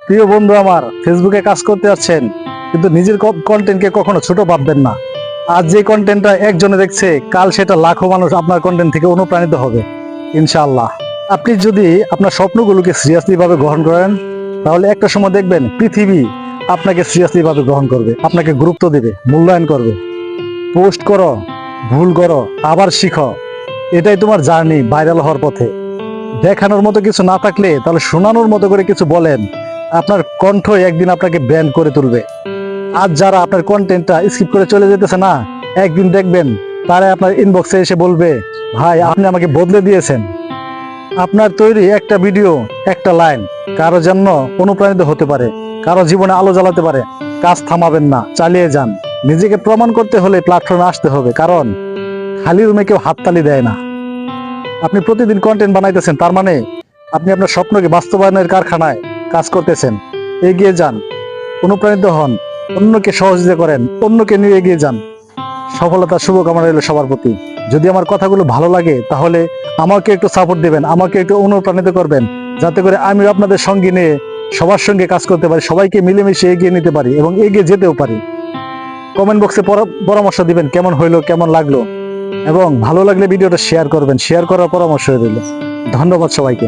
প্রিয় বন্ধু আমার, ফেসবুকে কাজ করতে যাচ্ছেন কিন্তু নিজের কন্টেন্টকে কখনো ছোট ভাববেন না। আজ যে কন্টেন্টটা একজনে দেখছে, কাল সেটা লাখো মানুষ আপনার কন্টেন্ট থেকে অনুপ্রাণিত হবে ইনশাআল্লাহ। আপনি যদি আপনার স্বপ্নগুলোকে সিরিয়াসলি ভাবে গ্রহণ করেন, তাহলে একটা সময় দেখবেন পৃথিবী আপনাকে সিরিয়াসলি ভাবে গ্রহণ করবে, আপনাকে গুরুত্ব দেবে, মূল্যায়ন করবে। পোস্ট করো, ভুল করো, আবার শিখো, এটাই তোমার জার্নি ভাইরাল হওয়ার পথে। দেখানোর মতো কিছু না থাকলে তাহলে শোনানোর মতো করে কিছু বলেন, আপনার কণ্ঠ একদিন আপনাকে ব্যান্ড করে তুলবে। আজ যারা আপনার কন্টেন্টটা স্কিপ করে চলে যেতেছে না, একদিন দেখবেন তারা আপনার ইনবক্সে এসে বলবে, ভাই আপনি আমাকে বদলে দিয়েছেন। আপনার তৈরি একটা ভিডিও, একটা লাইন কারো জন্য অনুপ্রাণিত হতে পারে, কারো জীবনে আলো জ্বালাতে পারে। কাজ থামাবেন না, চালিয়ে যান। নিজেকে প্রমাণ করতে হলে প্ল্যাটফর্মে আসতে হবে, কারণ খালি রুমে কেউ হাততালি দেয় না। আপনি প্রতিদিন কন্টেন্ট বানাইতেছেন, তার মানে আপনি আপনার স্বপ্নকে বাস্তবায়নের কারখানায় কাজ করতেছেন। এগিয়ে যান, অনুপ্রাণিত হন, অন্যকে সহযোগিতা করেন, অন্যকে নিয়ে এগিয়ে যান। সফলতার শুভকামনা রইল সবার প্রতি। যদি আমার কথাগুলো ভালো লাগে তাহলে আমাকে একটু সাপোর্ট দিবেন, আমাকে একটু অনুপ্রাণিত করবেন, যাতে করে আমি আপনাদের সঙ্গে নিয়ে সবার সঙ্গে কাজ করতে পারি, সবাইকে মিলেমিশে এগিয়ে নিতে পারি এবং এগিয়ে যেতেও পারি। কমেন্ট বক্সে পরামর্শ দিবেন কেমন হইলো, কেমন লাগলো, এবং ভালো লাগলে ভিডিওটা শেয়ার করবেন। শেয়ার করার পরামর্শ রইল। ধন্যবাদ সবাইকে।